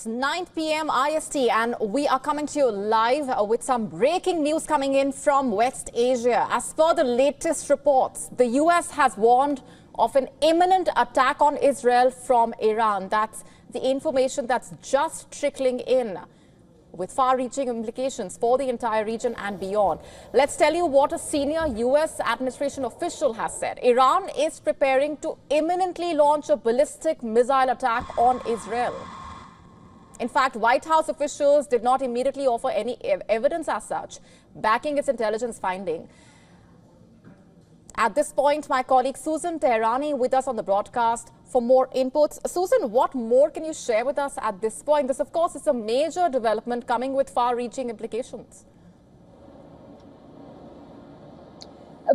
It's 9 p.m. IST and we are coming to you live with some breaking news coming in from West Asia. As per the latest reports, the US has warned of an imminent attack on Israel from Iran. That's the information that's just trickling in, with far-reaching implications for the entire region and beyond. Let's tell you what a senior U.S. administration official has said. Iran is preparing to imminently launch a ballistic missile attack on Israel. In fact, White House officials did not immediately offer any evidence as such, backing its intelligence finding. At this point, my colleague Susan Teherani with us on the broadcast for more inputs. Susan, what more can you share with us at this point? This, of course, is a major development coming with far-reaching implications.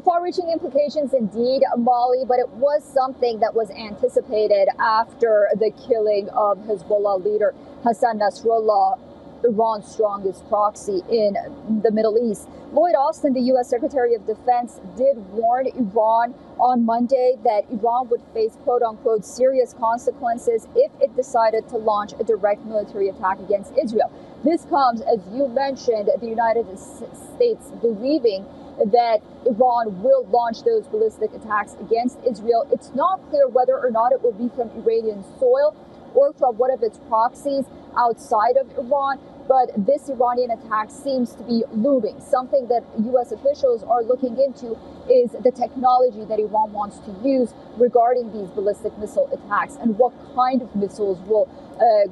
Far-reaching implications indeed, Molly, but it was something that was anticipated after the killing of Hezbollah leader Hassan Nasrallah, Iran's strongest proxy in the Middle East. Lloyd Austin, the U.S. Secretary of Defense, did warn Iran on Monday that Iran would face, quote-unquote, serious consequences if it decided to launch a direct military attack against Israel. This comes, as you mentioned, the United States believing that Iran will launch those ballistic attacks against Israel. It's not clear whether or not it will be from Iranian soil or from one of its proxies outside of Iran. But this Iranian attack seems to be looming. Something that U.S. officials are looking into is the technology that Iran wants to use regarding these ballistic missile attacks and what kind of missiles will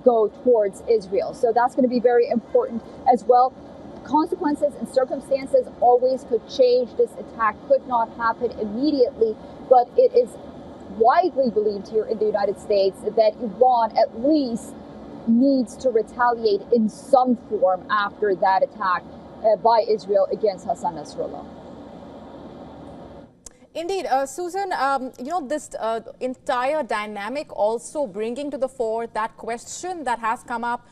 go towards Israel. So that's going to be very important as well. Consequences and circumstances always could change. This attack could not happen immediately, but it is widely believed here in the United States that Iran at least needs to retaliate in some form after that attack by Israel against Hassan Nasrallah. Indeed, Susan, this entire dynamic also bringing to the fore that question that has come up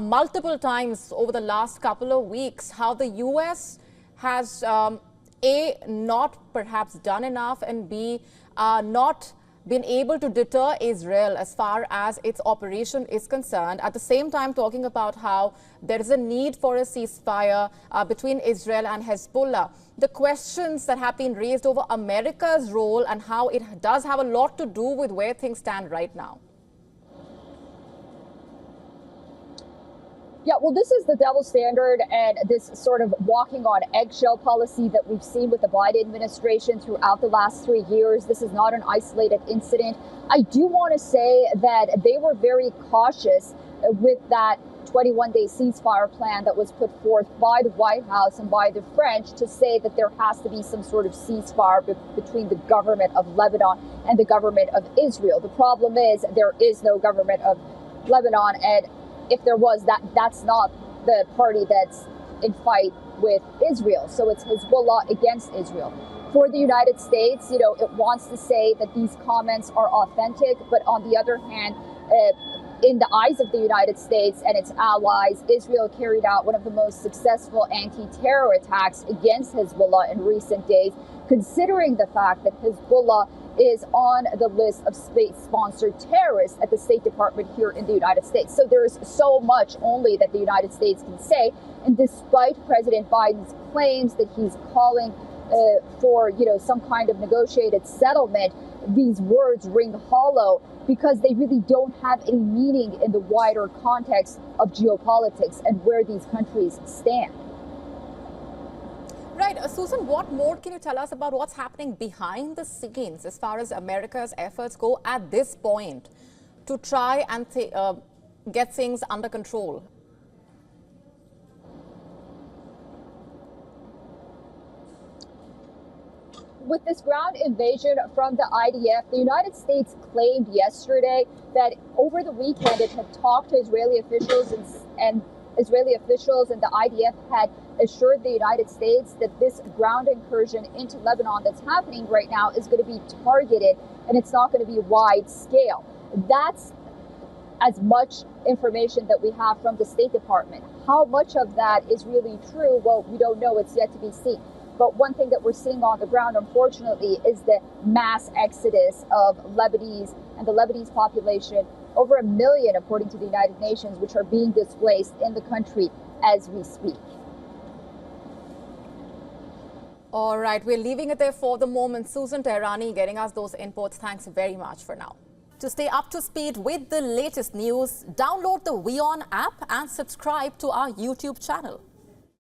multiple times over the last couple of weeks, how the U.S. has, A, not perhaps done enough, and B, not been able to deter Israel as far as its operation is concerned. At the same time, talking about how there is a need for a ceasefire between Israel and Hezbollah. The questions that have been raised over America's role and how it does have a lot to do with where things stand right now. Yeah, well, this is the double standard and this sort of walking on eggshell policy that we've seen with the Biden administration throughout the last 3 years. This is not an isolated incident. I do want to say that they were very cautious with that 21-day ceasefire plan that was put forth by the White House and by the French to say that there has to be some sort of ceasefire between the government of Lebanon and the government of Israel. The problem is there is no government of Lebanon, and if there was, that's not the party that's in fight with Israel. So it's Hezbollah against Israel. For the United States, it wants to say that these comments are authentic, but on the other hand, in the eyes of the United States and its allies, Israel carried out one of the most successful anti-terror attacks against Hezbollah in recent days, considering the fact that Hezbollah is on the list of state-sponsored terrorists at the State Department here in the United States. So there is so much only that the United States can say. And despite President Biden's claims that he's calling for, some kind of negotiated settlement, these words ring hollow because they really don't have any meaning in the wider context of geopolitics and where these countries stand. Right. Susan, what more can you tell us about what's happening behind the scenes as far as America's efforts go at this point to try and get things under control? With this ground invasion from the IDF, the United States claimed yesterday that over the weekend it had talked to Israeli officials and the IDF had assured the United States that this ground incursion into Lebanon that's happening right now is going to be targeted and it's not going to be wide scale. That's as much information that we have from the State Department. How much of that is really true? Well, we don't know. It's yet to be seen. But one thing that we're seeing on the ground, unfortunately, is the mass exodus of Lebanese and the Lebanese population over 1 million, according to the United Nations, which are being displaced in the country as we speak. All right, we're leaving it there for the moment. Susan Tehrani getting us those inputs. Thanks very much for now. To stay up to speed with the latest news, download the WION app and subscribe to our YouTube channel.